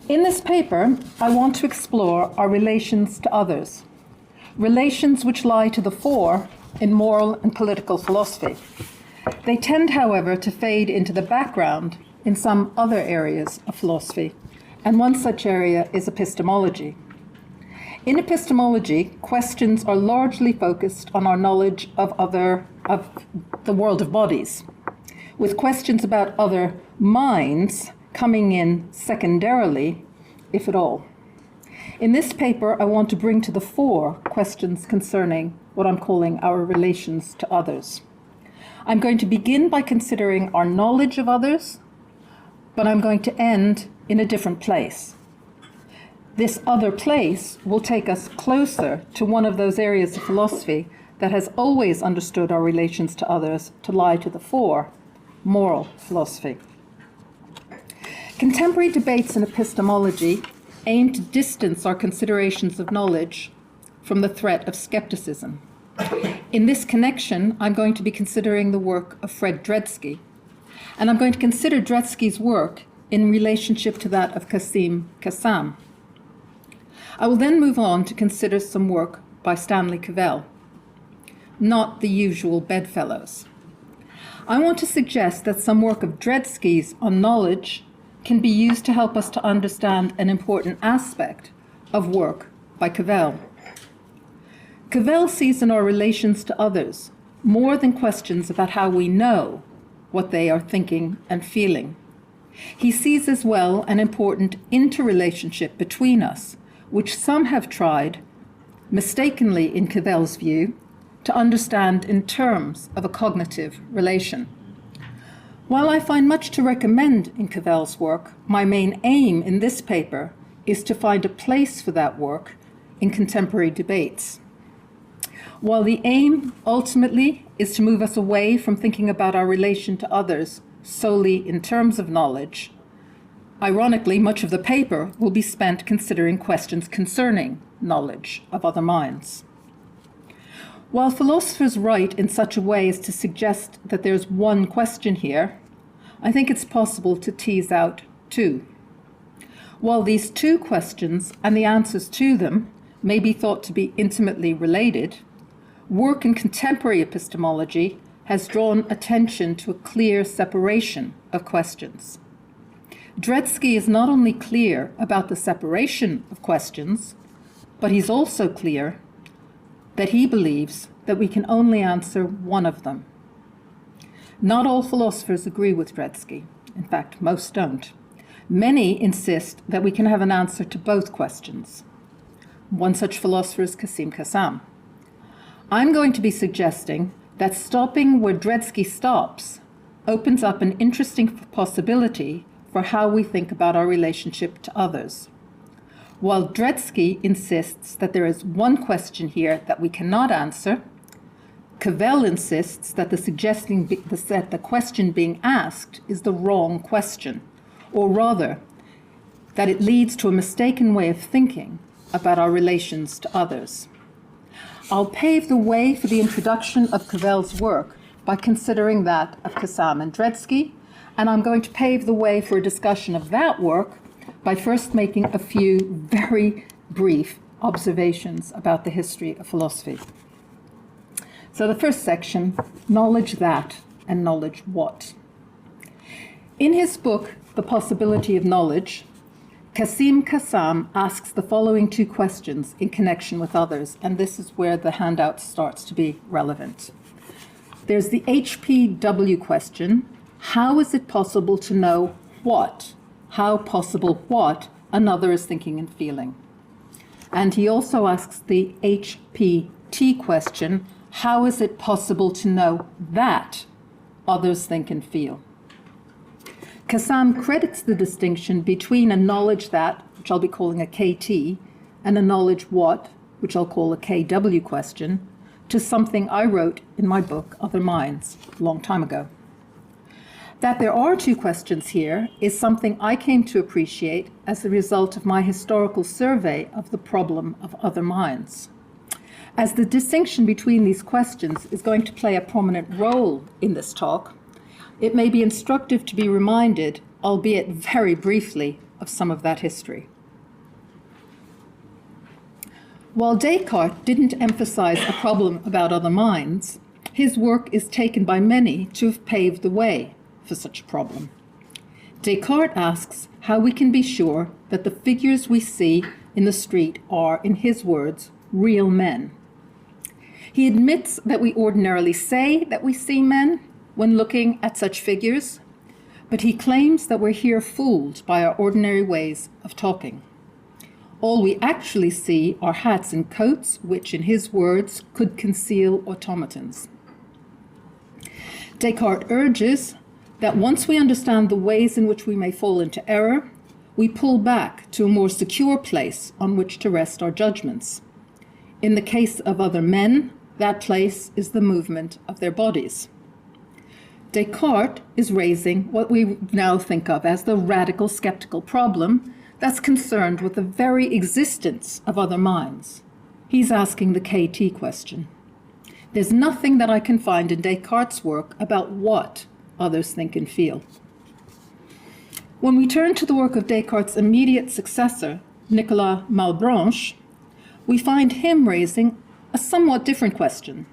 In this paper, I want to explore our relations to others, relations which lie to the fore in moral and political philosophy. They tend, however, to fade into the background in some other areas of philosophy, and one such area is epistemology. In epistemology, questions are largely focused on our knowledge of the world of bodies, with questions about other minds coming in secondarily, if at all. In this paper, I want to bring to the fore questions concerning what I'm calling our relations to others. I'm going to begin by considering our knowledge of others, but I'm going to end in a different place. This other place will take us closer to one of those areas of philosophy that has always understood our relations to others to lie to the fore, moral philosophy. Contemporary debates in epistemology aim to distance our considerations of knowledge from the threat of skepticism. In this connection, I'm going to be considering the work of Fred Dretske, and I'm going to consider Dretske's work in relationship to that of Cassam. I will then move on to consider some work by Stanley Cavell, not the usual bedfellows. I want to suggest that some work of Dretske's on knowledge can be used to help us to understand an important aspect of work by Cavell. Cavell sees in our relations to others more than questions about how we know what they are thinking and feeling. He sees as well an important interrelationship between us, which some have tried, mistakenly in Cavell's view, to understand in terms of a cognitive relation. While I find much to recommend in Cavell's work, my main aim in this paper is to find a place for that work in contemporary debates. While the aim ultimately is to move us away from thinking about our relation to others solely in terms of knowledge, ironically, much of the paper will be spent considering questions concerning knowledge of other minds. While philosophers write in such a way as to suggest that there's one question here, I think it's possible to tease out two. While these two questions and the answers to them may be thought to be intimately related, work in contemporary epistemology has drawn attention to a clear separation of questions. Dretske is not only clear about the separation of questions, but he's also clear that he believes that we can only answer one of them. Not all philosophers agree with Dretske. In fact, most don't. Many insist that we can have an answer to both questions. One such philosopher is Cassam. I'm going to be suggesting that stopping where Dretske stops opens up an interesting possibility for how we think about our relationship to others. While Dretske insists that there is one question here that we cannot answer, Cavell insists that the question being asked is the wrong question, or rather, that it leads to a mistaken way of thinking about our relations to others. I'll pave the way for the introduction of Cavell's work by considering that of Cassam and Dretske, and I'm going to pave the way for a discussion of that work by first making a few very brief observations about the history of philosophy. So the first section, knowledge that and knowledge what. In his book, The Possibility of Knowledge, Cassam asks the following two questions in connection with others, and this is where the handout starts to be relevant. There's the HPW question, how is it possible to know what another is thinking and feeling? And he also asks the HPT question, how is it possible to know that others think and feel? Cassam credits the distinction between a knowledge that, which I'll be calling a KT, and a knowledge what, which I'll call a KW question, to something I wrote in my book, Other Minds, a long time ago. That there are two questions here is something I came to appreciate as the result of my historical survey of the problem of other minds. As the distinction between these questions is going to play a prominent role in this talk, it may be instructive to be reminded, albeit very briefly, of some of that history. While Descartes didn't emphasize a problem about other minds, his work is taken by many to have paved the way for such a problem. Descartes asks how we can be sure that the figures we see in the street are, in his words, real men. He admits that we ordinarily say that we see men when looking at such figures, but he claims that we're here fooled by our ordinary ways of talking. All we actually see are hats and coats, which, in his words, could conceal automatons. Descartes urges that once we understand the ways in which we may fall into error, we pull back to a more secure place on which to rest our judgments. In the case of other men, that place is the movement of their bodies. Descartes is raising what we now think of as the radical skeptical problem that's concerned with the very existence of other minds. He's asking the KT question. There's nothing that I can find in Descartes' work about what others think and feel. When we turn to the work of Descartes' immediate successor, Nicolas Malebranche, we find him raising a somewhat different question.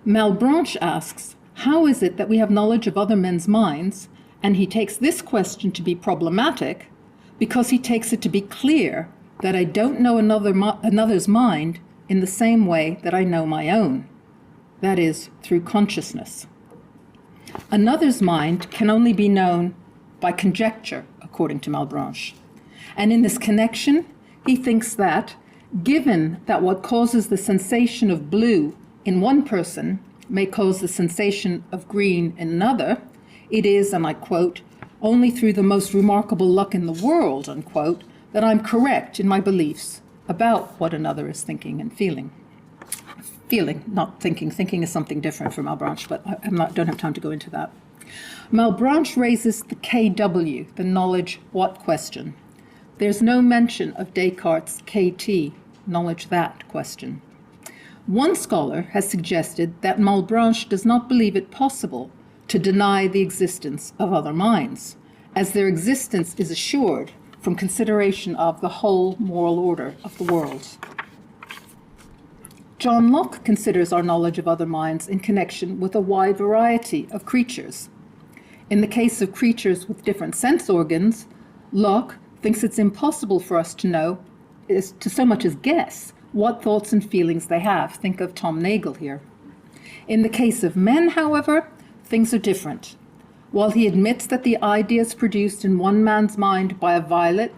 Malebranche asks, how is it that we have knowledge of other men's minds? And he takes this question to be problematic because he takes it to be clear that I don't know another's mind in the same way that I know my own, that is, through consciousness. Another's mind can only be known by conjecture, according to Malebranche. And in this connection, he thinks that, given that what causes the sensation of blue in one person may cause the sensation of green in another, it is, and I quote, only through the most remarkable luck in the world, unquote, that I'm correct in my beliefs about what another is thinking and feeling. Feeling, not thinking. Thinking is something different from Malebranche, but I don't have time to go into that. Malebranche raises the KW, the knowledge what question. There's no mention of Descartes' KT, knowledge that question. One scholar has suggested that Malebranche does not believe it possible to deny the existence of other minds, as their existence is assured from consideration of the whole moral order of the world. John Locke considers our knowledge of other minds in connection with a wide variety of creatures. In the case of creatures with different sense organs, Locke thinks it's impossible for us to know, to so much as guess, what thoughts and feelings they have. Think of Tom Nagel here. In the case of men, however, things are different. While he admits that the ideas produced in one man's mind by a violet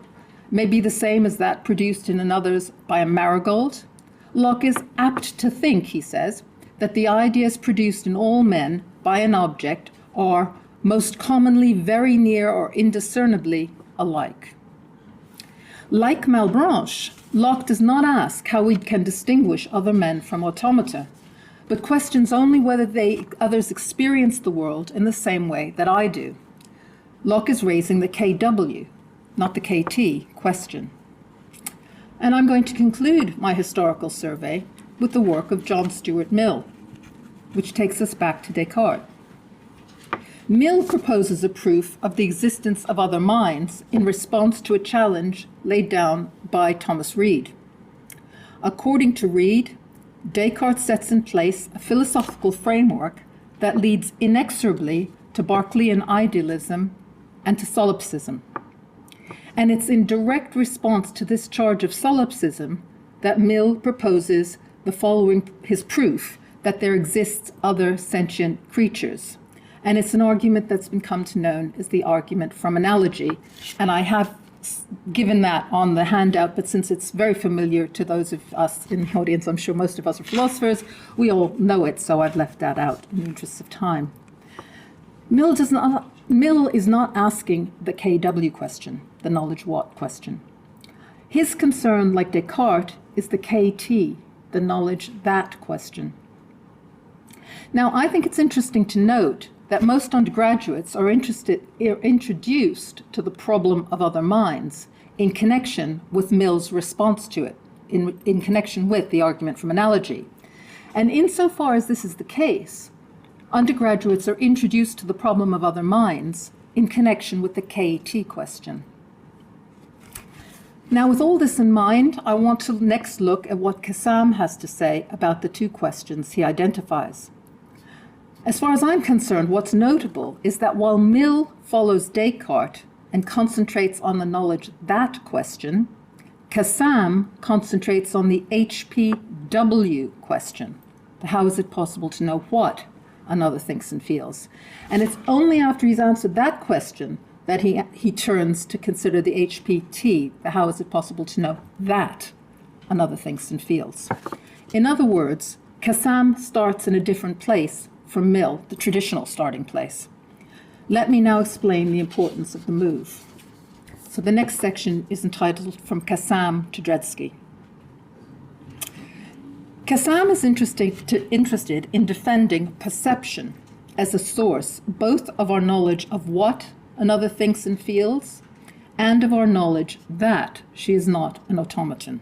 may be the same as that produced in another's by a marigold, Locke is apt to think, he says, that the ideas produced in all men by an object are most commonly very near or indiscernibly alike. Like Malebranche, Locke does not ask how we can distinguish other men from automata, but questions only whether others experience the world in the same way that I do. Locke is raising the KW, not the KT, question. And I'm going to conclude my historical survey with the work of John Stuart Mill, which takes us back to Descartes. Mill proposes a proof of the existence of other minds in response to a challenge laid down by Thomas Reid. According to Reid, Descartes sets in place a philosophical framework that leads inexorably to Berkeleyan idealism and to solipsism. And it's in direct response to this charge of solipsism that Mill proposes the following, his proof that there exists other sentient creatures. And it's an argument that's been come to known as the argument from analogy. And I have given that on the handout, but since it's very familiar to those of us in the audience, I'm sure most of us are philosophers, we all know it, so I've left that out in the interest of time. Mill is not asking the KW question, the knowledge what question. His concern, like Descartes, is the KT, the knowledge that question. Now, I think it's interesting to note that most undergraduates are introduced to the problem of other minds in connection with Mill's response to it, in connection with the argument from analogy. And insofar as this is the case, undergraduates are introduced to the problem of other minds in connection with the KT question. Now, with all this in mind, I want to next look at what Cassam has to say about the two questions he identifies. As far as I'm concerned, what's notable is that while Mill follows Descartes and concentrates on the knowledge that question, Cassam concentrates on the HPW question. How is it possible to know what another thinks and feels? And it's only after he's answered that question that he turns to consider the HPT, the how is it possible to know that another thinks and feels. In other words, Cassam starts in a different place from Mill, the traditional starting place. Let me now explain the importance of the move. So the next section is entitled From Cassam to Dretske. Cassam is interested in defending perception as a source both of our knowledge of what another thinks and feels and of our knowledge that she is not an automaton.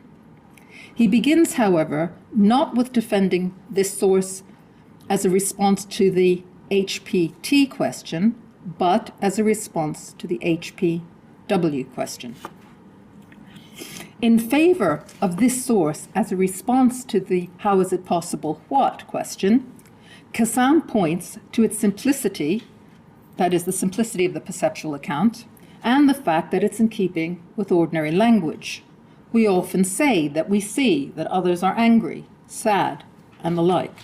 He begins, however, not with defending this source as a response to the HPT question, but as a response to the HPW question. In favor of this source as a response to the how is it possible what question, Cassam points to its simplicity, that is the simplicity of the perceptual account, and the fact that it's in keeping with ordinary language. We often say that we see that others are angry, sad, and the like.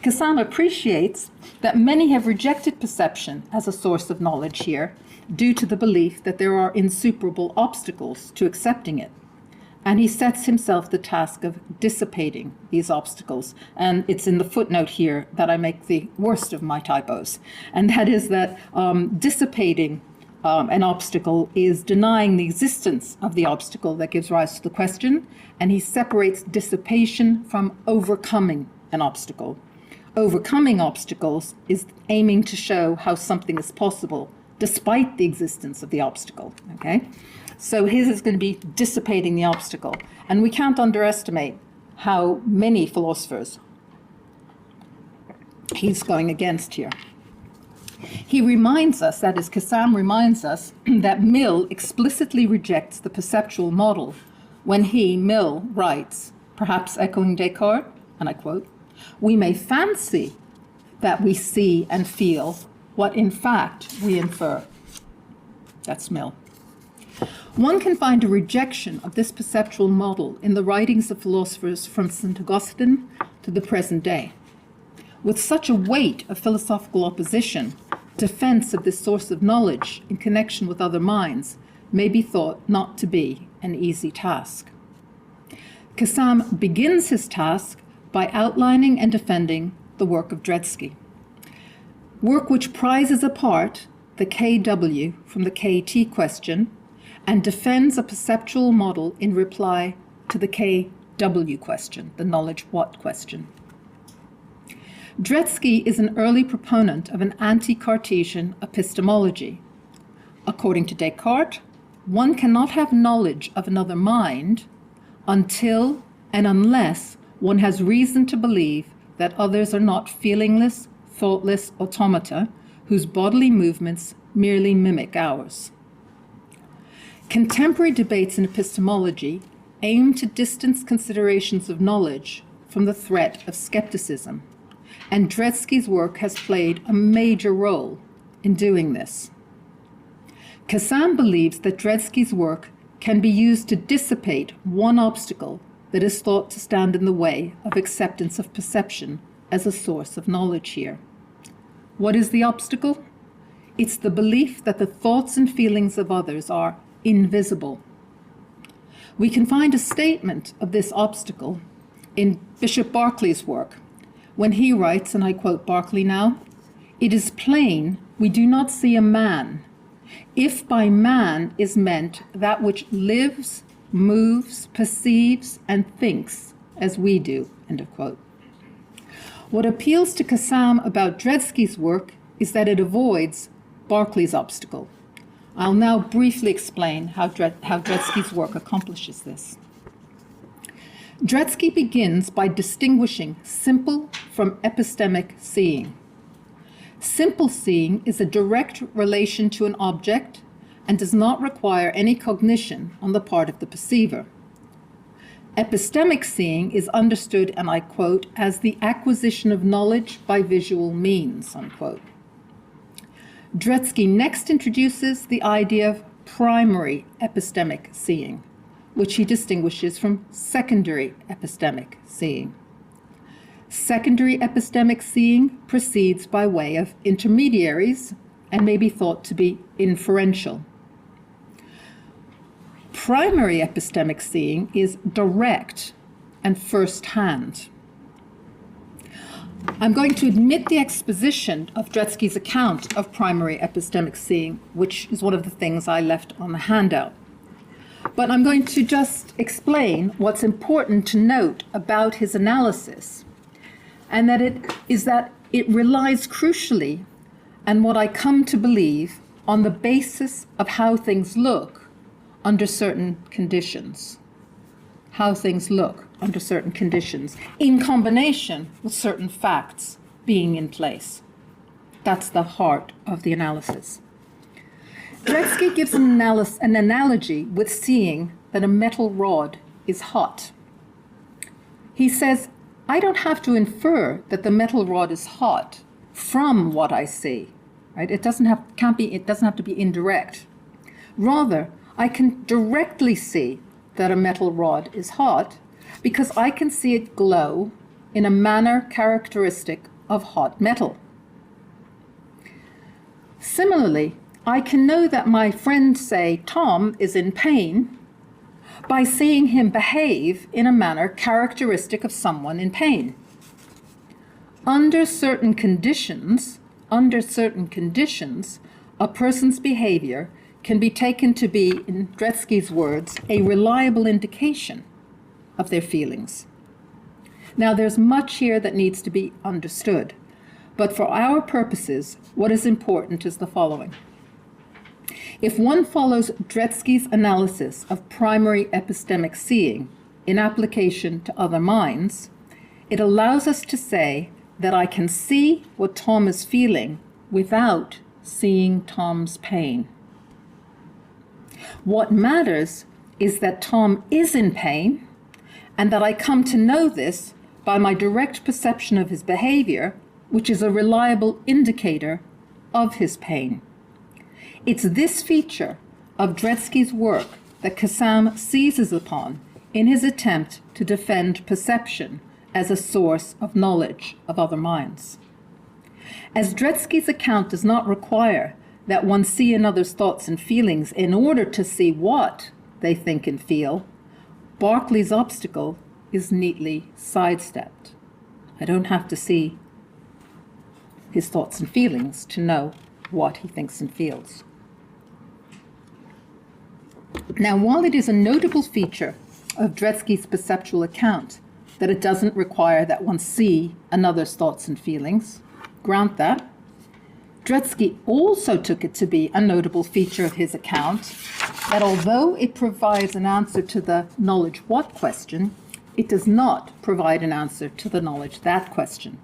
Cassam appreciates that many have rejected perception as a source of knowledge here due to the belief that there are insuperable obstacles to accepting it. And he sets himself the task of dissipating these obstacles. And it's in the footnote here that I make the worst of my typos. And that is that dissipating an obstacle is denying the existence of the obstacle that gives rise to the question. And he separates dissipation from overcoming an obstacle. Overcoming obstacles is aiming to show how something is possible despite the existence of the obstacle, okay? So his is going to be dissipating the obstacle. And we can't underestimate how many philosophers he's going against here. He reminds us, that is, Cassam reminds us, that Mill explicitly rejects the perceptual model when he, Mill, writes, perhaps echoing Descartes, and I quote, "We may fancy that we see and feel what in fact we infer." That's Mill. One can find a rejection of this perceptual model in the writings of philosophers from St. Augustine to the present day. With such a weight of philosophical opposition, defense of this source of knowledge in connection with other minds may be thought not to be an easy task. Cassam begins his task by outlining and defending the work of Dretske, work which prizes apart the KW from the KT question and defends a perceptual model in reply to the KW question, the knowledge what question. Dretske is an early proponent of an anti-Cartesian epistemology. According to Descartes, one cannot have knowledge of another mind until and unless one has reason to believe that others are not feelingless, thoughtless automata whose bodily movements merely mimic ours. Contemporary debates in epistemology aim to distance considerations of knowledge from the threat of skepticism, and Dretske's work has played a major role in doing this. Cassam believes that Dretske's work can be used to dissipate one obstacle that is thought to stand in the way of acceptance of perception as a source of knowledge here. What is the obstacle? It's the belief that the thoughts and feelings of others are invisible. We can find a statement of this obstacle in Bishop Berkeley's work, when he writes, and I quote Berkeley now, "It is plain we do not see a man, if by man is meant that which lives, moves, perceives, and thinks as we do," end of quote. What appeals to Cassam about Dretske's work is that it avoids Berkeley's obstacle. I'll now briefly explain how Dretske's work accomplishes this. Dretske begins by distinguishing simple from epistemic seeing. Simple seeing is a direct relation to an object and does not require any cognition on the part of the perceiver. Epistemic seeing is understood, and I quote, as the acquisition of knowledge by visual means, unquote. Dretske next introduces the idea of primary epistemic seeing, which he distinguishes from secondary epistemic seeing. Secondary epistemic seeing proceeds by way of intermediaries and may be thought to be inferential. Primary epistemic seeing is direct and first-hand. I'm going to omit the exposition of Dretske's account of primary epistemic seeing, which is one of the things I left on the handout. But I'm going to just explain what's important to note about his analysis, and that it relies crucially, and what I come to believe, on the basis of how things look under certain conditions. How things look under certain conditions, in combination with certain facts being in place. That's the heart of the analysis. Dretske gives an analogy with seeing that a metal rod is hot. He says, I don't have to infer that the metal rod is hot from what I see, right? It doesn't have to be indirect. Rather, I can directly see that a metal rod is hot because I can see it glow in a manner characteristic of hot metal. Similarly, I can know that my friend, say, Tom, is in pain by seeing him behave in a manner characteristic of someone in pain. Under certain conditions, a person's behavior can be taken to be, in Dretske's words, a reliable indication of their feelings. Now, there's much here that needs to be understood, but for our purposes, what is important is the following. If one follows Dretske's analysis of primary epistemic seeing in application to other minds, it allows us to say that I can see what Tom is feeling without seeing Tom's pain. What matters is that Tom is in pain, and that I come to know this by my direct perception of his behavior, which is a reliable indicator of his pain. It's this feature of Dretske's work that Cassam seizes upon in his attempt to defend perception as a source of knowledge of other minds. As Dretske's account does not require that one see another's thoughts and feelings in order to see what they think and feel, Berkeley's obstacle is neatly sidestepped. I don't have to see his thoughts and feelings to know what he thinks and feels. Now, while it is a notable feature of Dretske's perceptual account that it doesn't require that one see another's thoughts and feelings, grant that, Dretske also took it to be a notable feature of his account that although it provides an answer to the knowledge what question, it does not provide an answer to the knowledge that question.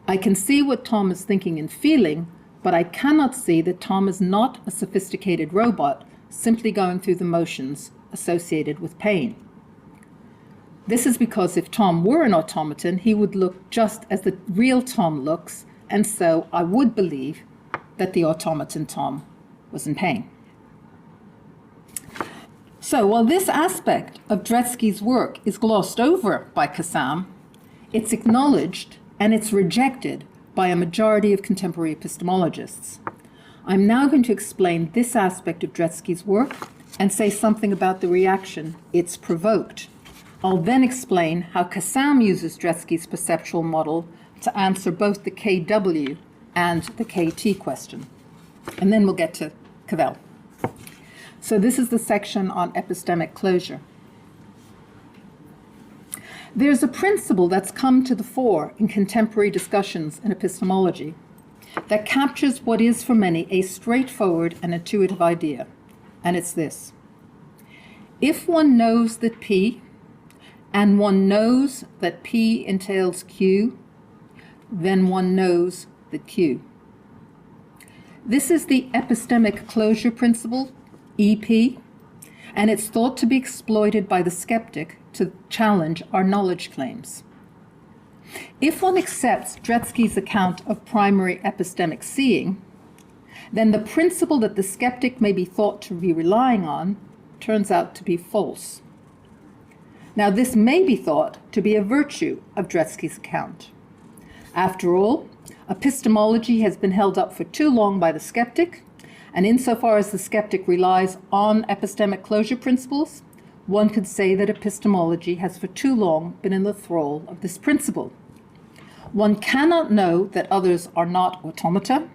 I can see what Tom is thinking and feeling, but I cannot see that Tom is not a sophisticated robot simply going through the motions associated with pain. This is because if Tom were an automaton, he would look just as the real Tom looks, and so I would believe that the automaton Tom was in pain. So while this aspect of Dretske's work is glossed over by Cassam, it's acknowledged and it's rejected by a majority of contemporary epistemologists. I'm now going to explain this aspect of Dretske's work and say something about the reaction it's provoked. I'll then explain how Cassam uses Dretske's perceptual model to answer both the KW and the KT question. And then we'll get to Cavell. So this is the section on epistemic closure. There's a principle that's come to the fore in contemporary discussions in epistemology that captures what is for many a straightforward and intuitive idea, and it's this. If one knows that P, and one knows that P entails Q, then one knows that Q. This is the epistemic closure principle, EP, and it's thought to be exploited by the skeptic to challenge our knowledge claims. If one accepts Dretske's account of primary epistemic seeing, then the principle that the skeptic may be thought to be relying on turns out to be false. Now, this may be thought to be a virtue of Dretske's account. After all, epistemology has been held up for too long by the skeptic, and insofar as the skeptic relies on epistemic closure principles, one could say that epistemology has for too long been in the thrall of this principle. One cannot know that others are not automata,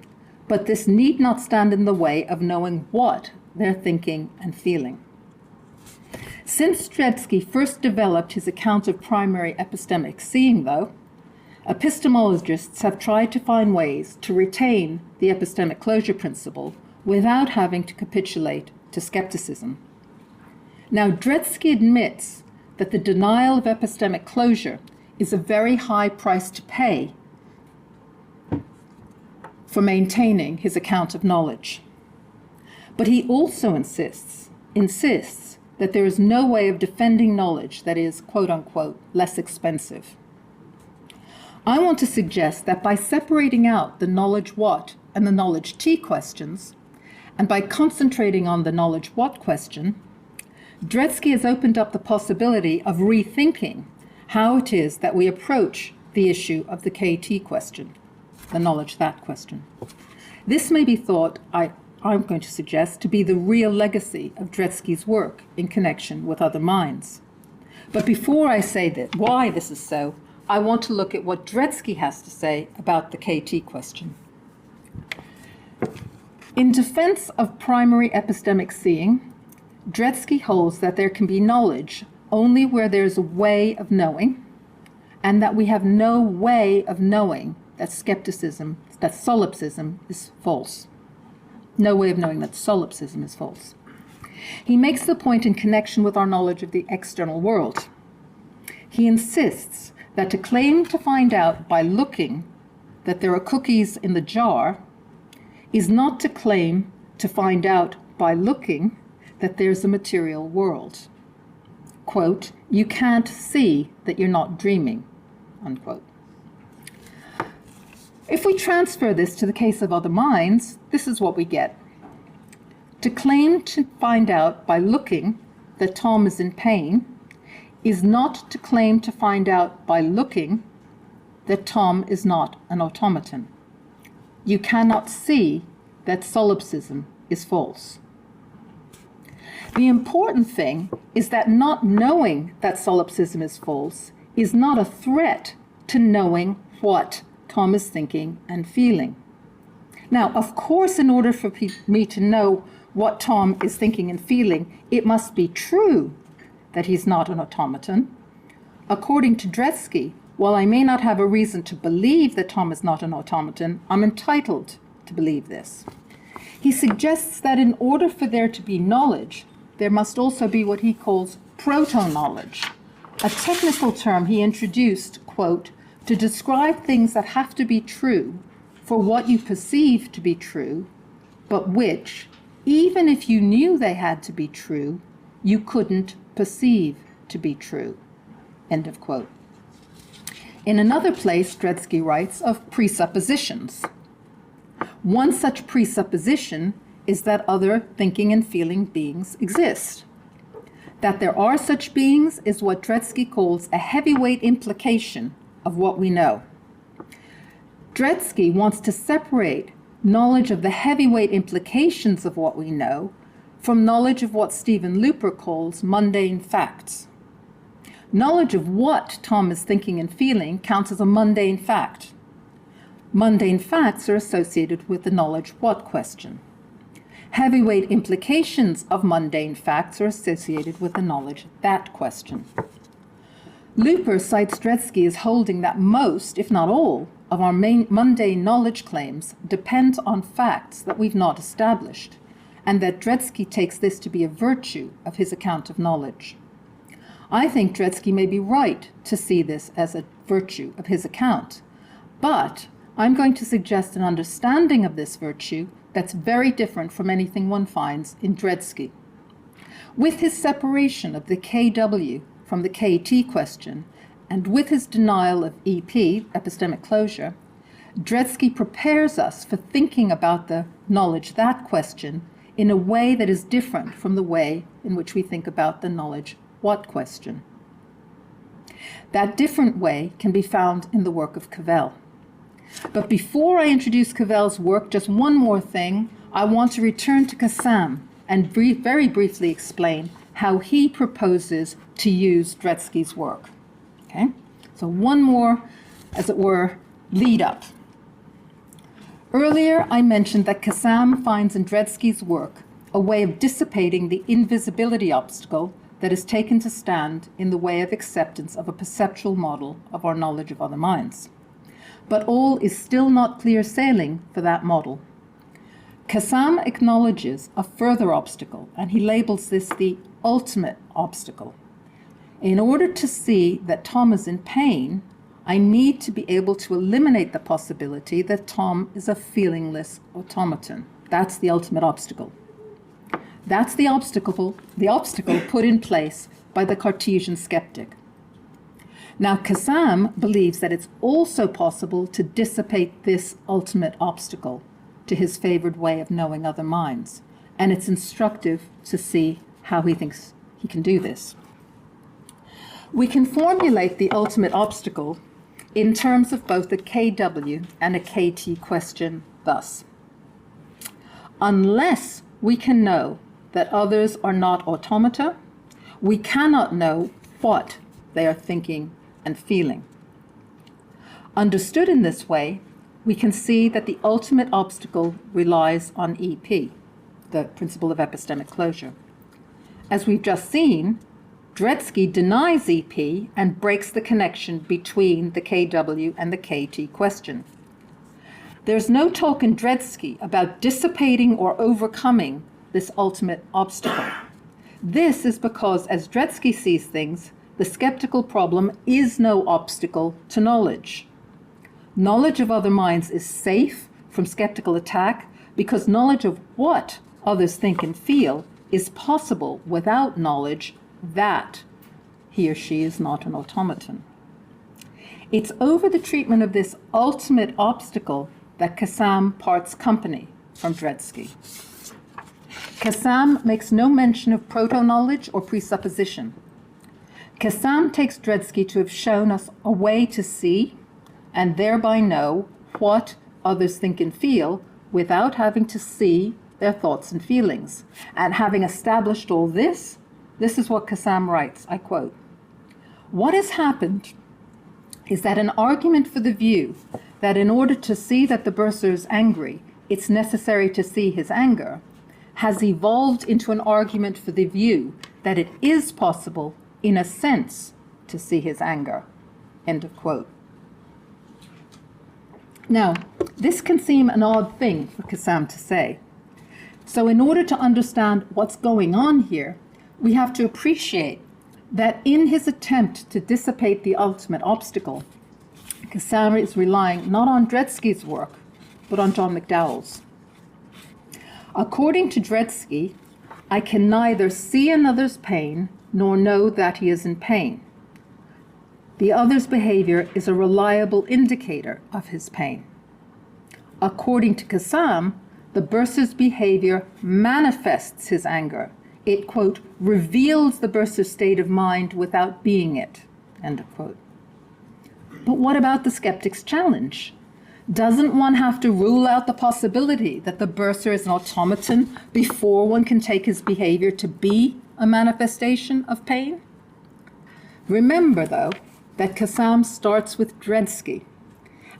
but this need not stand in the way of knowing what they're thinking and feeling. Since Dretske first developed his account of primary epistemic seeing, though, epistemologists have tried to find ways to retain the epistemic closure principle without having to capitulate to skepticism. Now, Dretske admits that the denial of epistemic closure is a very high price to pay for maintaining his account of knowledge. But he also insists that there is no way of defending knowledge that is, quote unquote, less expensive. I want to suggest that by separating out the knowledge what and the knowledge T questions, and by concentrating on the knowledge what question, Dretske has opened up the possibility of rethinking how it is that we approach the issue of the KT question, the knowledge that question. This may be thought, I'm going to suggest, to be the real legacy of Dretske's work in connection with other minds. But before I say that why this is so, I want to look at what Dretske has to say about the KT question. In defense of primary epistemic seeing, Dretske holds that there can be knowledge only where there's a way of knowing, and that we have no way of knowing that solipsism is false. No way of knowing that solipsism is false. He makes the point in connection with our knowledge of the external world. He insists that to claim to find out by looking that there are cookies in the jar is not to claim to find out by looking that there's a material world. Quote, you can't see that you're not dreaming, unquote. If we transfer this to the case of other minds, this is what we get. To claim to find out by looking that Tom is in pain is not to claim to find out by looking that Tom is not an automaton. You cannot see that solipsism is false. The important thing is that not knowing that solipsism is false is not a threat to knowing what Tom is thinking and feeling. Now, of course, in order for me to know what Tom is thinking and feeling, it must be true that he's not an automaton. According to Dretske, while I may not have a reason to believe that Tom is not an automaton, I'm entitled to believe this. He suggests that in order for there to be knowledge, there must also be what he calls proto-knowledge, a technical term he introduced, quote, to describe things that have to be true for what you perceive to be true, but which, even if you knew they had to be true, you couldn't perceive to be true, end of quote. In another place, Dretske writes of presuppositions. One such presupposition is that other thinking and feeling beings exist. That there are such beings is what Dretske calls a heavyweight implication of what we know. Dretske wants to separate knowledge of the heavyweight implications of what we know from knowledge of what Stephen Looper calls mundane facts. Knowledge of what Tom is thinking and feeling counts as a mundane fact. Mundane facts are associated with the knowledge what question. Heavyweight implications of mundane facts are associated with the knowledge that question. Looper cites Dretske as holding that most, if not all, of our mundane knowledge claims depend on facts that we've not established, and that Dretske takes this to be a virtue of his account of knowledge. I think Dretske may be right to see this as a virtue of his account, but I'm going to suggest an understanding of this virtue that's very different from anything one finds in Dretske. With his separation of the KW from the KT question, and with his denial of EP, epistemic closure, Dretske prepares us for thinking about the knowledge that question in a way that is different from the way in which we think about the knowledge what question. That different way can be found in the work of Cavell. But before I introduce Cavell's work, just one more thing. I want to return to Cassam and very briefly explain how he proposes to use Dretske's work. Okay? So one more, as it were, lead up. Earlier, I mentioned that Cassam finds in Dretske's work a way of dissipating the invisibility obstacle that is taken to stand in the way of acceptance of a perceptual model of our knowledge of other minds. But all is still not clear sailing for that model. Cassam acknowledges a further obstacle, and he labels this the ultimate obstacle. In order to see that Tom is in pain, I need to be able to eliminate the possibility that Tom is a feelingless automaton. That's the ultimate obstacle. That's the obstacle put in place by the Cartesian skeptic. Now, Cassam believes that it's also possible to dissipate this ultimate obstacle to his favored way of knowing other minds, and it's instructive to see how he thinks he can do this. We can formulate the ultimate obstacle in terms of both a KW and a KT question thus. Unless we can know that others are not automata, we cannot know what they are thinking and feeling. Understood in this way, we can see that the ultimate obstacle relies on EP, the principle of epistemic closure. As we've just seen, Dretske denies EP and breaks the connection between the KW and the KT question. There's no talk in Dretske about dissipating or overcoming this ultimate obstacle. This is because, as Dretske sees things, the skeptical problem is no obstacle to knowledge. Knowledge of other minds is safe from skeptical attack because knowledge of what others think and feel is possible without knowledge that he or she is not an automaton. It's over the treatment of this ultimate obstacle that Cassam parts company from Dretske. Cassam makes no mention of proto-knowledge or presupposition. Cassam takes Dretske to have shown us a way to see and thereby know what others think and feel without having to see their thoughts and feelings. And having established all this, this is what Cassam writes, I quote, "What has happened is that an argument for the view that in order to see that the bursar is angry, it's necessary to see his anger, has evolved into an argument for the view that it is possible, in a sense, to see his anger." End of quote. Now, this can seem an odd thing for Cassam to say. So in order to understand what's going on here, we have to appreciate that in his attempt to dissipate the ultimate obstacle, Cassam is relying not on Dretske's work, but on John McDowell's. According to Dretske, I can neither see another's pain nor know that he is in pain. The other's behavior is a reliable indicator of his pain. According to Cassam, the bursar's behavior manifests his anger. It, quote, reveals the bursar's state of mind without being it, end of quote. But what about the skeptic's challenge? Doesn't one have to rule out the possibility that the bursar is an automaton before one can take his behavior to be a manifestation of pain? Remember, though, that Cassam starts with Dretske,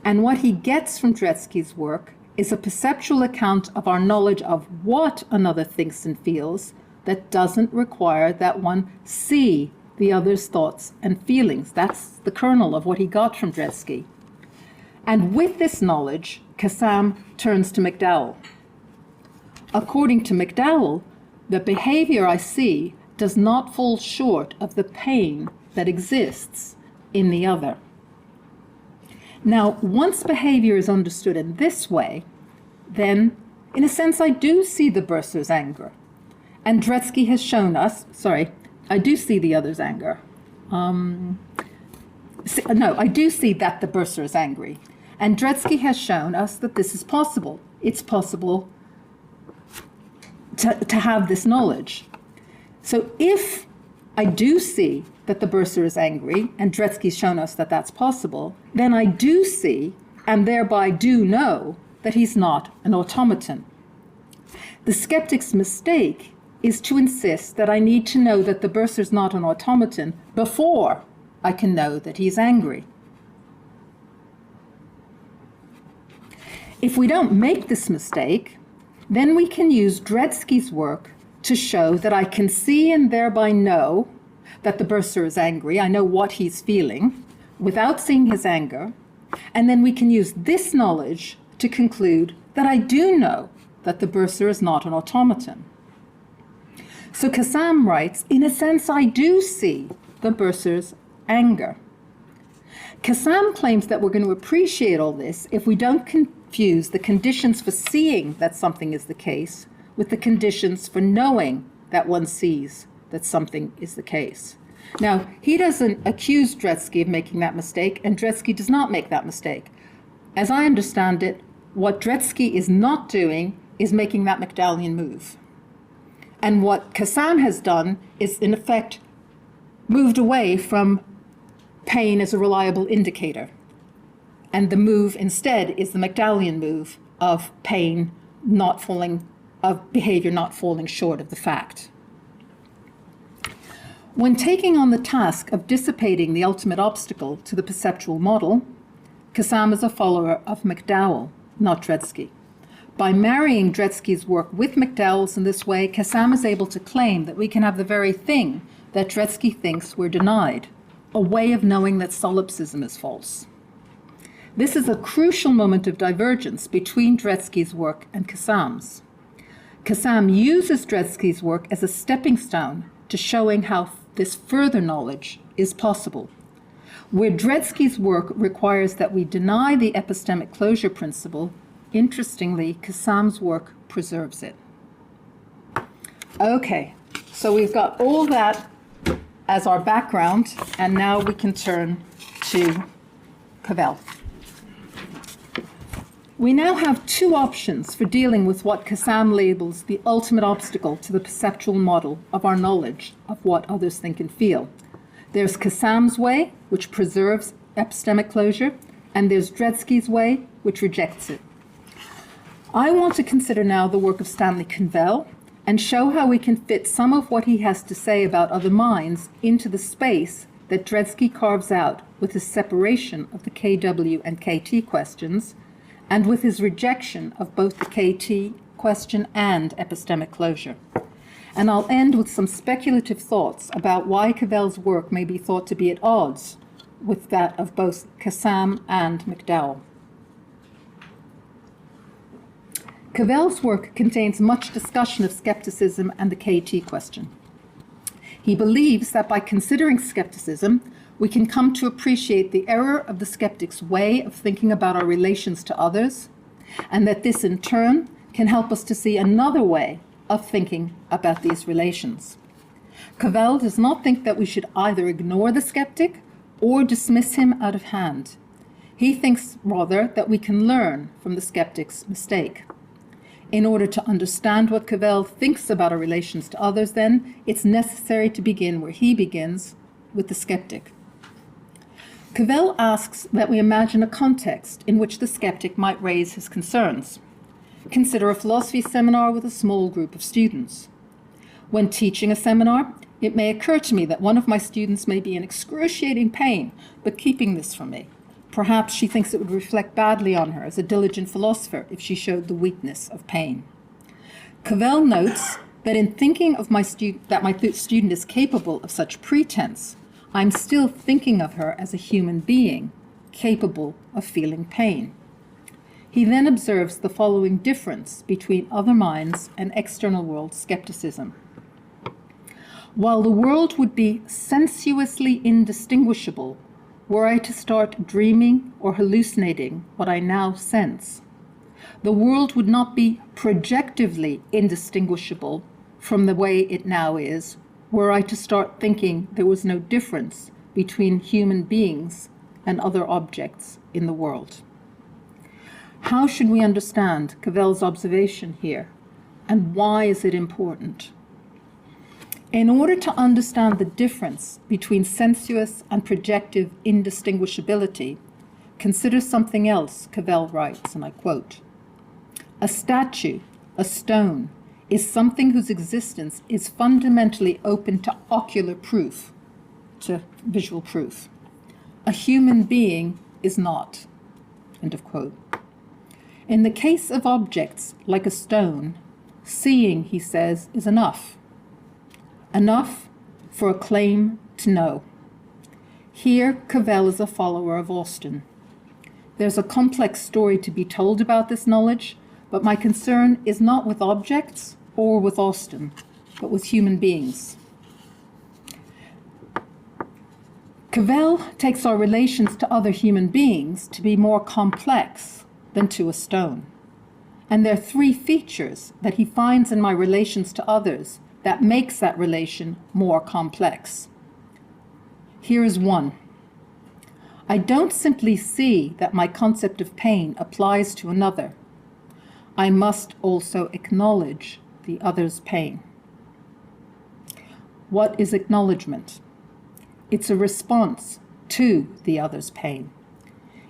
and what he gets from Dretske's work is a perceptual account of our knowledge of what another thinks and feels that doesn't require that one see the other's thoughts and feelings. That's the kernel of what he got from Dretske. And with this knowledge, Cassam turns to McDowell. According to McDowell, the behavior I see does not fall short of the pain that exists in the other. Now, once behavior is understood in this way, then In a sense, I do see the bursar's anger. And Dretske has shown us, I do see the other's anger. I do see that the bursar is angry. And Dretske has shown us that this is possible. It's possible to have this knowledge. So if I do see that the bursar is angry, and Dretske's shown us that that's possible, then I do see, and thereby do know, that he's not an automaton. The skeptic's mistake is to insist that I need to know that the bursar's not an automaton before I can know that he's angry. If we don't make this mistake, then we can use Dretske's work to show that I can see and thereby know that the bursar is angry. I know what he's feeling without seeing his anger. And then we can use this knowledge to conclude that I do know that the bursar is not an automaton. So Cassam writes, in a sense, I do see the bursar's anger. Cassam claims that we're going to appreciate all this if we don't confuse the conditions for seeing that something is the case with the conditions for knowing that one sees that something is the case. Now, he doesn't accuse Dretske of making that mistake, and Dretske does not make that mistake. As I understand it, what Dretske is not doing is making that McDowellian move. And what Cassam has done is, in effect, moved away from pain as a reliable indicator. And the move instead is the McDowellian move of pain not falling, of behavior not falling short of the fact. When taking on the task of dissipating the ultimate obstacle to the perceptual model, Cassam is a follower of McDowell, not Dretske. By marrying Dretske's work with McDowell's in this way, Cassam is able to claim that we can have the very thing that Dretske thinks we're denied, a way of knowing that solipsism is false. This is a crucial moment of divergence between Dretske's work and Cassam's. Cassam uses Dretske's work as a stepping stone to showing how this further knowledge is possible. Where Dretske's work requires that we deny the epistemic closure principle, interestingly, Cassam's work preserves it. Okay, so we've got all that as our background, and now we can turn to Cavell. We now have two options for dealing with what Cassam labels the ultimate obstacle to the perceptual model of our knowledge of what others think and feel. There's Cassam's way, which preserves epistemic closure, and there's Dretske's way, which rejects it. I want to consider now the work of Stanley Cavell and show how we can fit some of what he has to say about other minds into the space that Dretske carves out with his separation of the KW and KT questions, and with his rejection of both the KT question and epistemic closure. And I'll end with some speculative thoughts about why Cavell's work may be thought to be at odds with that of both Cassam and McDowell. Cavell's work contains much discussion of skepticism and the KT question. He believes that by considering skepticism, we can come to appreciate the error of the skeptic's way of thinking about our relations to others, and that this in turn can help us to see another way of thinking about these relations. Cavell does not think that we should either ignore the skeptic or dismiss him out of hand. He thinks rather that we can learn from the skeptic's mistake. In order to understand what Cavell thinks about our relations to others, then, it's necessary to begin where he begins, with the skeptic. Cavell asks that we imagine a context in which the skeptic might raise his concerns. Consider a philosophy seminar with a small group of students. When teaching a seminar, it may occur to me that one of my students may be in excruciating pain, but keeping this from me. Perhaps she thinks it would reflect badly on her as a diligent philosopher if she showed the weakness of pain. Cavell notes that in thinking of my student is capable of such pretense, I'm still thinking of her as a human being, capable of feeling pain. He then observes the following difference between other minds and external world skepticism. While the world would be sensuously indistinguishable were I to start dreaming or hallucinating what I now sense, The world would not be projectively indistinguishable from the way it now is, were I to start thinking there was no difference between human beings and other objects in the world. How should we understand Cavell's observation here, and why is it important? In order to understand the difference between sensuous and projective indistinguishability, consider something else Cavell writes, and I quote, "A statue, a stone, is something whose existence is fundamentally open to ocular proof, to visual proof. A human being is not." End of quote. In the case of objects like a stone, seeing, he says, is enough. Enough for a claim to know. Here, Cavell is a follower of Austin. There's a complex story to be told about this knowledge, but my concern is not with objects or with Austin, but with human beings. Cavell takes our relations to other human beings to be more complex than to a stone. And there are three features that he finds in my relations to others that makes that relation more complex. Here is one. I don't simply see that my concept of pain applies to another. I must also acknowledge the other's pain. What is acknowledgement? It's a response to the other's pain.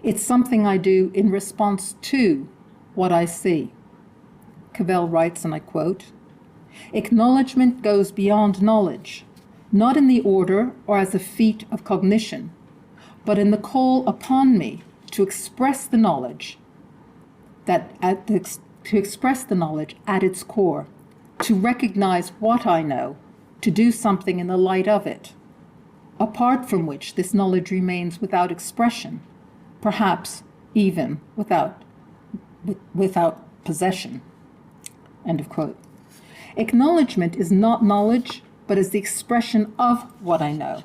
It's something I do in response to what I see. Cavell writes, and I quote, "Acknowledgement goes beyond knowledge, not in the order or as a feat of cognition, but in the call upon me to express the knowledge at its core, to recognize what I know, to do something in the light of it, apart from which this knowledge remains without expression, perhaps even without possession." End of quote. Acknowledgement is not knowledge, but is the expression of what I know,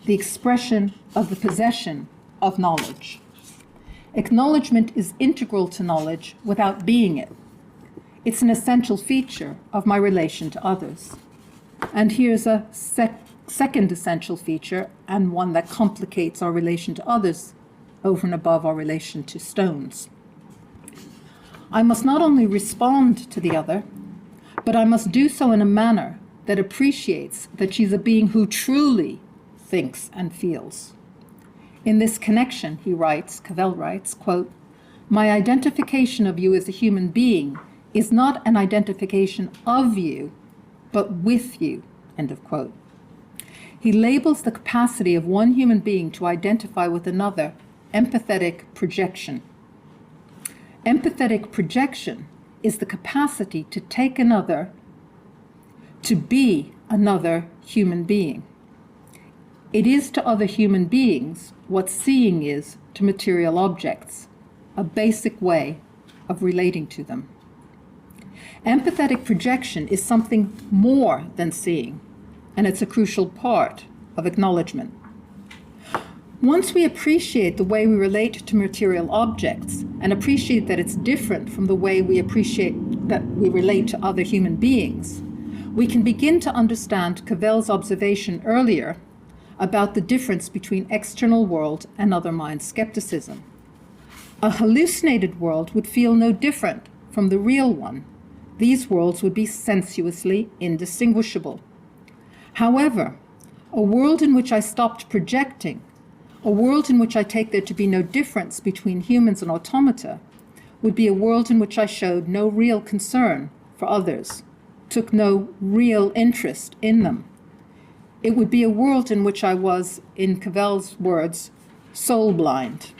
the expression of the possession of knowledge. Acknowledgement is integral to knowledge without being it. It's an essential feature of my relation to others. And here's a second essential feature, and one that complicates our relation to others over and above our relation to stones. I must not only respond to the other, but I must do so in a manner that appreciates that she's a being who truly thinks and feels. In this connection, Cavell writes, quote, "My identification of you as a human being is not an identification of you, but with you," end of quote. He labels the capacity of one human being to identify with another empathetic projection. Empathetic projection is the capacity to take another, to be another human being. It is to other human beings what seeing is to material objects, a basic way of relating to them. Empathetic projection is something more than seeing, and it's a crucial part of acknowledgement. Once we appreciate the way we relate to material objects and appreciate that it's different from the way we relate to other human beings, we can begin to understand Cavell's observation earlier about the difference between external world and other mind skepticism. A hallucinated world would feel no different from the real one. These worlds would be sensuously indistinguishable. However, a world in which I stopped projecting, a world in which I take there to be no difference between humans and automata, would be a world in which I showed no real concern for others, took no real interest in them. It would be a world in which I was, in Cavell's words, soul blind.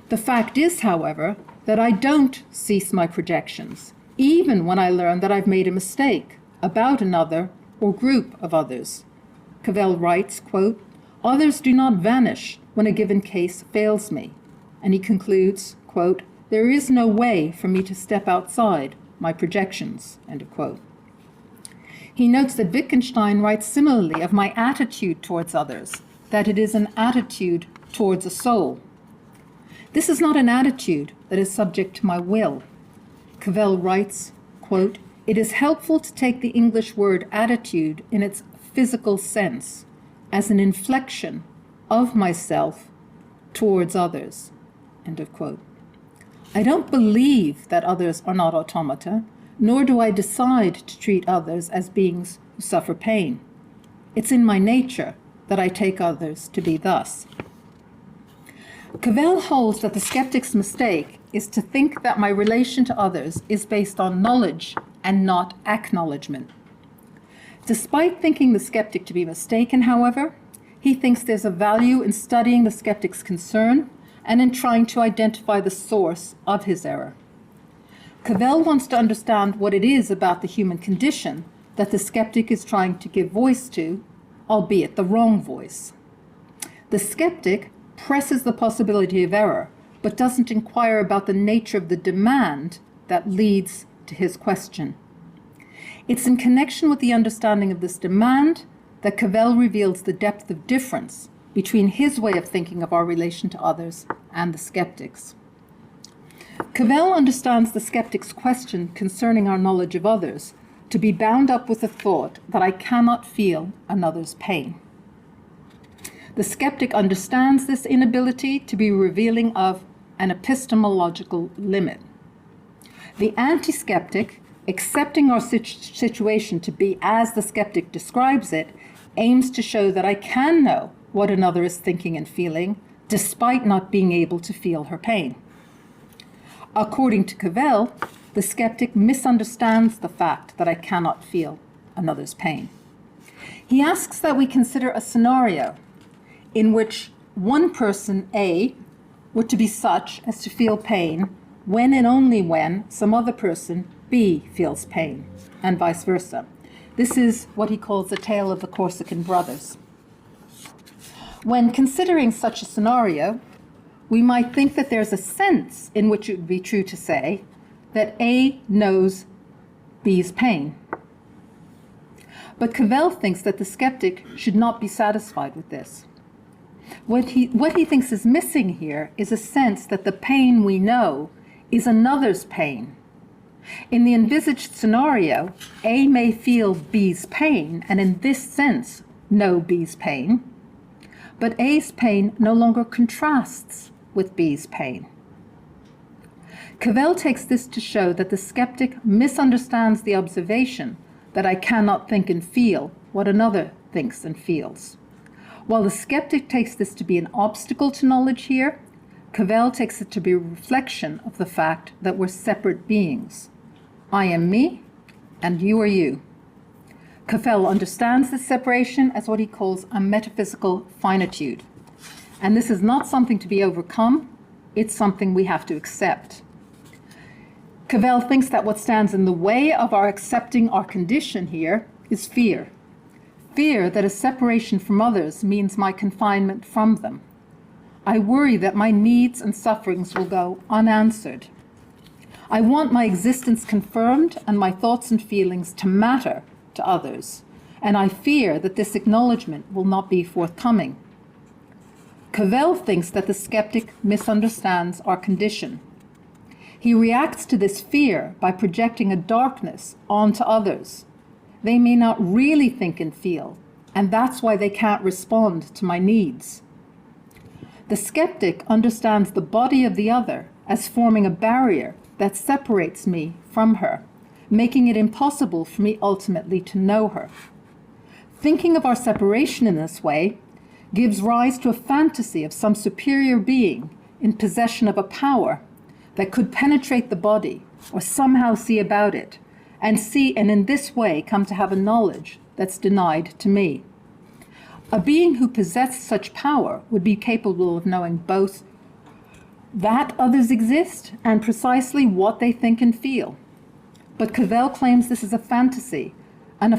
The fact is, however, that I don't cease my projections, even when I learn that I've made a mistake about another or group of others. Cavell writes, quote, "Others do not vanish when a given case fails me." And he concludes, quote, "There is no way for me to step outside my projections," end of quote. He notes that Wittgenstein writes similarly of my attitude towards others, that it is an attitude towards a soul. This is not an attitude that is subject to my will. Cavell writes, quote, "It is helpful to take the English word attitude in its physical sense as an inflection of myself towards others," end of quote. I don't believe that others are not automata, nor do I decide to treat others as beings who suffer pain. It's in my nature that I take others to be thus. Cavell holds that the skeptic's mistake is to think that my relation to others is based on knowledge and not acknowledgement. Despite thinking the skeptic to be mistaken, however, he thinks there's a value in studying the skeptic's concern and in trying to identify the source of his error. Cavell wants to understand what it is about the human condition that the skeptic is trying to give voice to, albeit the wrong voice. The skeptic presses the possibility of error, but doesn't inquire about the nature of the demand that leads to his question. It's in connection with the understanding of this demand that Cavell reveals the depth of difference between his way of thinking of our relation to others and the skeptic's. Cavell understands the skeptic's question concerning our knowledge of others to be bound up with the thought that I cannot feel another's pain. The skeptic understands this inability to be revealing of an epistemological limit. The anti-skeptic, accepting our situation to be as the skeptic describes it, aims to show that I can know what another is thinking and feeling, despite not being able to feel her pain. According to Cavell, the skeptic misunderstands the fact that I cannot feel another's pain. He asks that we consider a scenario in which one person, A, were to be such as to feel pain when and only when some other person, B, feels pain, and vice versa. This is what he calls the tale of the Corsican brothers. When considering such a scenario, we might think that there's a sense in which it would be true to say that A knows B's pain. But Cavell thinks that the skeptic should not be satisfied with this. What he thinks is missing here is a sense that the pain we know is another's pain. In the envisaged scenario, A may feel B's pain and in this sense know B's pain, but A's pain no longer contrasts with B's pain. Cavell takes this to show that the skeptic misunderstands the observation that I cannot think and feel what another thinks and feels. While the skeptic takes this to be an obstacle to knowledge here, Cavell takes it to be a reflection of the fact that we're separate beings. I am me, and you are you. Cavell understands this separation as what he calls a metaphysical finitude. And this is not something to be overcome, it's something we have to accept. Cavell thinks that what stands in the way of our accepting our condition here is fear. Fear that a separation from others means my confinement from them. I worry that my needs and sufferings will go unanswered. I want my existence confirmed and my thoughts and feelings to matter to others, and I fear that this acknowledgement will not be forthcoming. Cavell thinks that the skeptic misunderstands our condition. He reacts to this fear by projecting a darkness onto others. They may not really think and feel, and that's why they can't respond to my needs. The skeptic understands the body of the other as forming a barrier that separates me from her, making it impossible for me ultimately to know her. Thinking of our separation in this way gives rise to a fantasy of some superior being in possession of a power that could penetrate the body or somehow see about it, and in this way come to have a knowledge that's denied to me. A being who possessed such power would be capable of knowing both that others exist and precisely what they think and feel. But Cavell claims this is a fantasy, and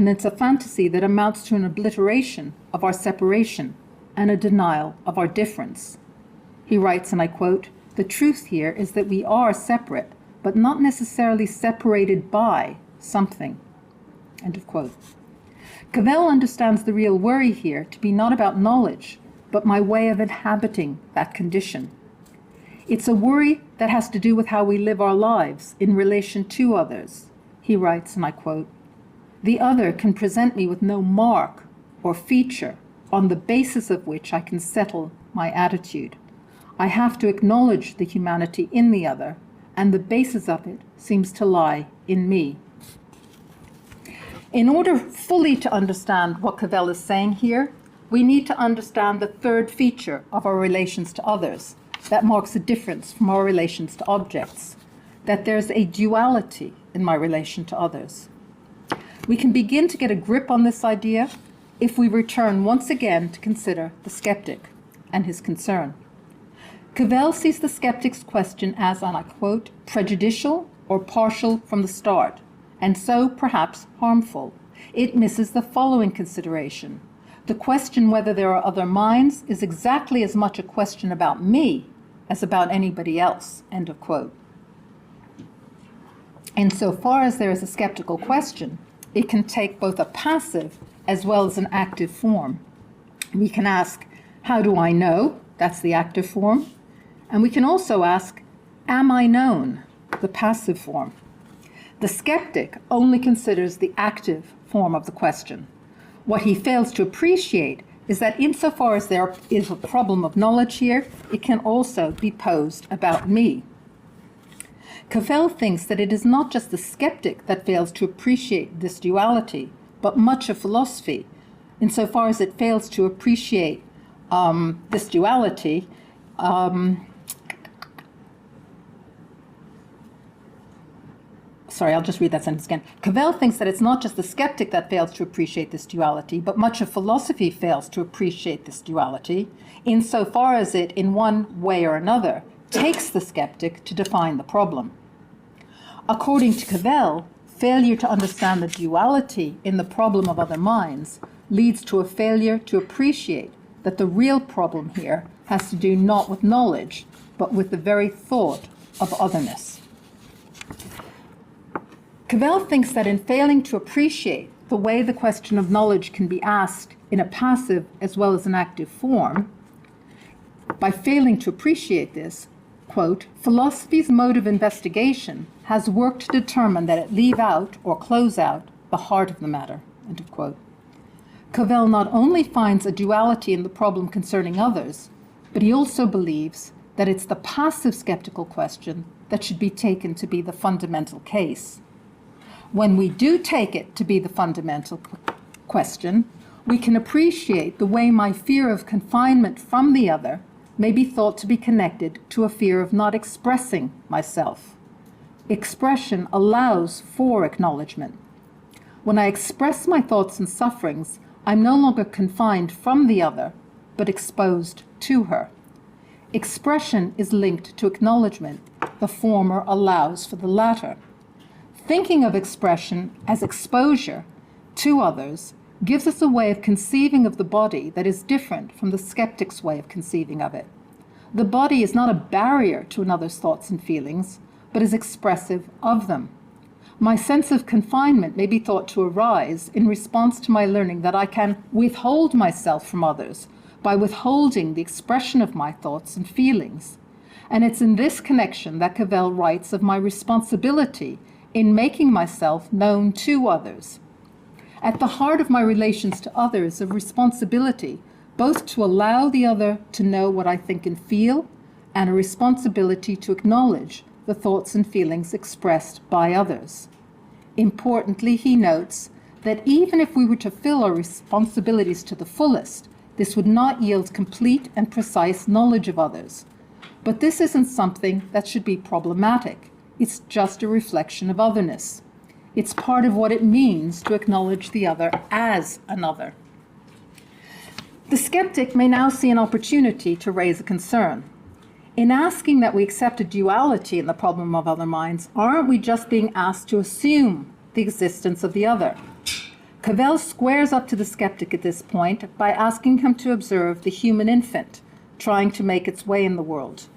it's a fantasy that amounts to an obliteration of our separation and a denial of our difference. He writes, and I quote, "The truth here is that we are separate, but not necessarily separated by something." End of quote. Cavell understands the real worry here to be not about knowledge, but my way of inhabiting that condition. It's a worry that has to do with how we live our lives in relation to others. He writes, and I quote, "The other can present me with no mark or feature on the basis of which I can settle my attitude. I have to acknowledge the humanity in the other, and the basis of it seems to lie in me." In order fully to understand what Cavell is saying here, we need to understand the third feature of our relations to others that marks a difference from our relations to objects, that there's a duality in my relation to others. We can begin to get a grip on this idea if we return once again to consider the skeptic and his concern. Cavell sees the skeptic's question as, and I quote, "prejudicial or partial from the start, and so perhaps harmful. It misses the following consideration. The question whether there are other minds is exactly as much a question about me as about anybody else," end of quote. Insofar as there is a skeptical question, it can take both a passive as well as an active form. We can ask, "How do I know?" That's the active form. And we can also ask, "Am I known?" The passive form. The skeptic only considers the active form of the question. What he fails to appreciate is that insofar as there is a problem of knowledge here, it can also be posed about me. Cavell thinks that it is not just the skeptic that fails to appreciate this duality, but much of philosophy, insofar as it fails to appreciate this duality. Sorry, I'll just read that sentence again. Cavell thinks that it's not just the skeptic that fails to appreciate this duality, but much of philosophy fails to appreciate this duality, insofar as it, in one way or another, takes the skeptic to define the problem. According to Cavell, failure to understand the duality in the problem of other minds leads to a failure to appreciate that the real problem here has to do not with knowledge, but with the very thought of otherness. Cavell thinks that in failing to appreciate the way the question of knowledge can be asked in a passive as well as an active form, by failing to appreciate this, quote, "philosophy's mode of investigation has worked to determine that it leave out or close out the heart of the matter," end of quote. Cavell not only finds a duality in the problem concerning others, but he also believes that it's the passive skeptical question that should be taken to be the fundamental case. When we do take it to be the fundamental question, we can appreciate the way my fear of confinement from the other may be thought to be connected to a fear of not expressing myself. Expression allows for acknowledgement. When I express my thoughts and sufferings, I'm no longer confined from the other, but exposed to her. Expression is linked to acknowledgement. The former allows for the latter. Thinking of expression as exposure to others gives us a way of conceiving of the body that is different from the skeptic's way of conceiving of it. The body is not a barrier to another's thoughts and feelings, but is expressive of them. My sense of confinement may be thought to arise in response to my learning that I can withhold myself from others by withholding the expression of my thoughts and feelings. And it's in this connection that Cavell writes of my responsibility in making myself known to others. At the heart of my relations to others is a responsibility both to allow the other to know what I think and feel, and a responsibility to acknowledge the thoughts and feelings expressed by others. Importantly, he notes that even if we were to fill our responsibilities to the fullest, this would not yield complete and precise knowledge of others. But this isn't something that should be problematic. It's just a reflection of otherness. It's part of what it means to acknowledge the other as another. The skeptic may now see an opportunity to raise a concern. In asking that we accept a duality in the problem of other minds, aren't we just being asked to assume the existence of the other? Cavell squares up to the skeptic at this point by asking him to observe the human infant trying to make its way in the world.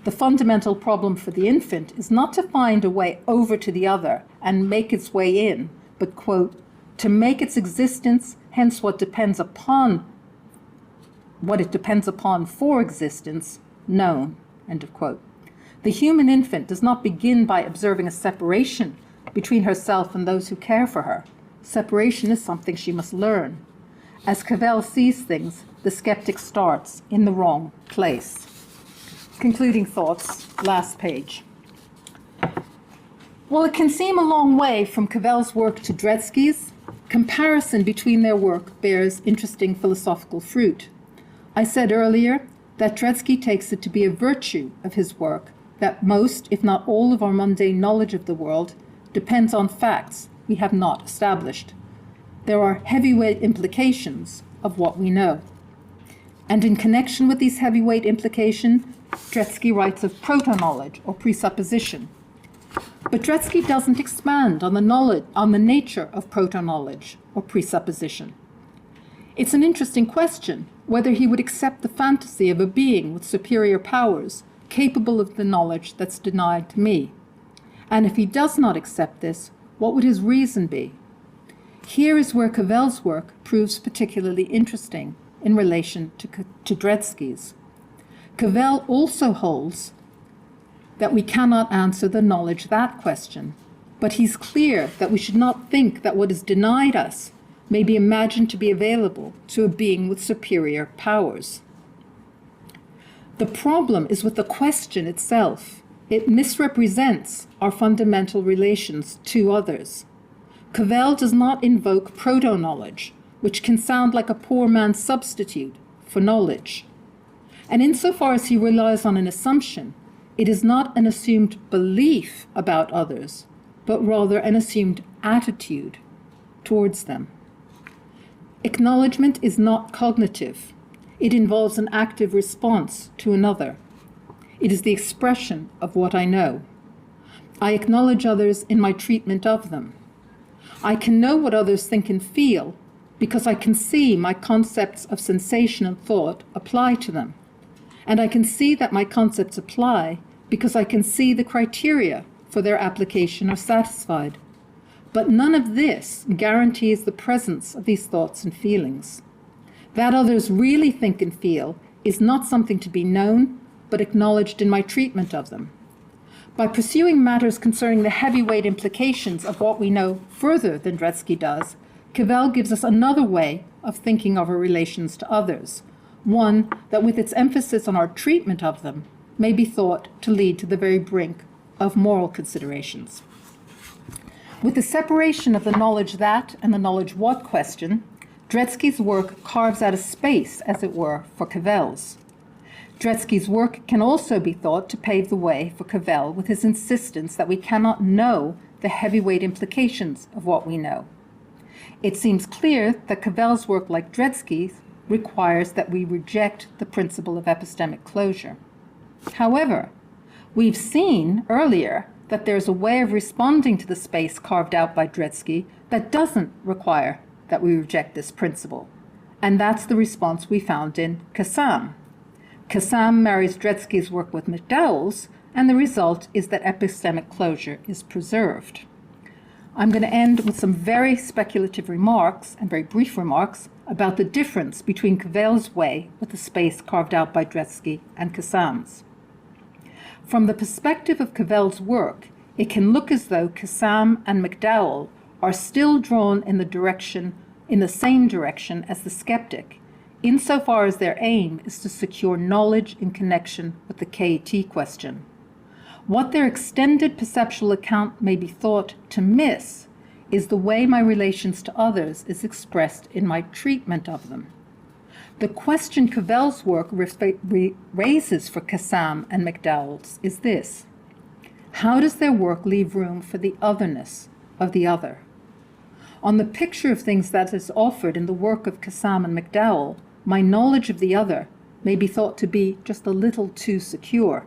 The fundamental problem for the infant is not to find a way over to the other and make its way in, but, quote, to make its existence, hence what it depends upon for existence, known, end of quote. The human infant does not begin by observing a separation between herself and those who care for her. Separation is something she must learn. As Cavell sees things, the skeptic starts in the wrong place. Concluding thoughts, last page. While it can seem a long way from Cavell's work to Dretske's, comparison between their work bears interesting philosophical fruit. I said earlier that Dretske takes it to be a virtue of his work that most, if not all, of our mundane knowledge of the world depends on facts we have not established. There are heavyweight implications of what we know. And in connection with these heavyweight implications, Dretske writes of proto-knowledge or presupposition. But Dretske doesn't expand on the nature of proto-knowledge or presupposition. It's an interesting question whether he would accept the fantasy of a being with superior powers, capable of the knowledge that's denied to me. And if he does not accept this, what would his reason be? Here is where Cavell's work proves particularly interesting in relation to Dretske's. Cavell also holds that we cannot answer the knowledge that question, but he's clear that we should not think that what is denied us may be imagined to be available to a being with superior powers. The problem is with the question itself. It misrepresents our fundamental relations to others. Cavell does not invoke proto-knowledge, which can sound like a poor man's substitute for knowledge. And insofar as he relies on an assumption, it is not an assumed belief about others, but rather an assumed attitude towards them. Acknowledgement is not cognitive. It involves an active response to another. It is the expression of what I know. I acknowledge others in my treatment of them. I can know what others think and feel because I can see my concepts of sensation and thought apply to them. And I can see that my concepts apply because I can see the criteria for their application are satisfied. But none of this guarantees the presence of these thoughts and feelings. That others really think and feel is not something to be known, but acknowledged in my treatment of them. By pursuing matters concerning the heavyweight implications of what we know further than Dretske does, Cavell gives us another way of thinking of our relations to others, one that with its emphasis on our treatment of them may be thought to lead to the very brink of moral considerations. With the separation of the knowledge that and the knowledge what question, Dretske's work carves out a space, as it were, for Cavell's. Dretske's work can also be thought to pave the way for Cavell with his insistence that we cannot know the heavyweight implications of what we know. It seems clear that Cavell's work, like Dretske's, requires that we reject the principle of epistemic closure. However, we've seen earlier that there's a way of responding to the space carved out by Dretske that doesn't require that we reject this principle. And that's the response we found in Cassam. Cassam marries Dretske's work with McDowell's, and the result is that epistemic closure is preserved. I'm going to end with some very speculative remarks and very brief remarks about the difference between Cavell's way with the space carved out by Dretske and Cassam's. From the perspective of Cavell's work, it can look as though Cassam and McDowell are still drawn in the same direction as the skeptic, insofar as their aim is to secure knowledge in connection with the KT question. What their extended perceptual account may be thought to miss is the way my relations to others is expressed in my treatment of them. The question Cavell's work raises for Cassam and McDowell's is this: how does their work leave room for the otherness of the other? On the picture of things that is offered in the work of Cassam and McDowell, my knowledge of the other may be thought to be just a little too secure.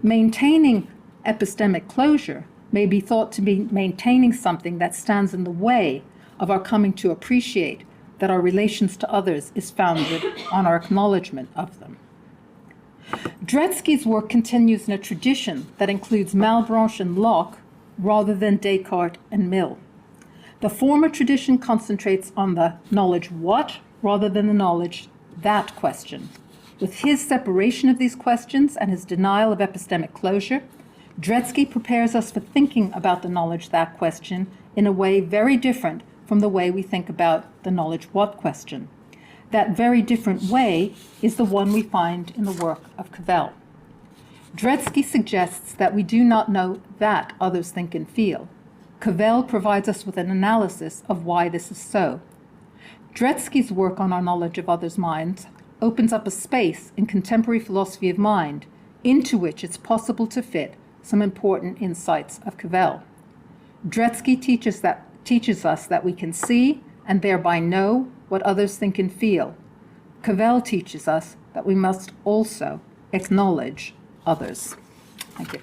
Maintaining epistemic closure may be thought to be maintaining something that stands in the way of our coming to appreciate that our relations to others is founded on our acknowledgement of them. Dretske's work continues in a tradition that includes Malebranche and Locke rather than Descartes and Mill. The former tradition concentrates on the knowledge what rather than the knowledge that question. With his separation of these questions and his denial of epistemic closure, Dretske prepares us for thinking about the knowledge that question in a way very different from the way we think about the knowledge what question. That very different way is the one we find in the work of Cavell. Dretske suggests that we do not know that others think and feel. Cavell provides us with an analysis of why this is so. Dretske's work on our knowledge of others' minds opens up a space in contemporary philosophy of mind into which it's possible to fit some important insights of Cavell. Dretske teaches us that we can see and thereby know what others think and feel. Cavell teaches us that we must also acknowledge others. Thank you.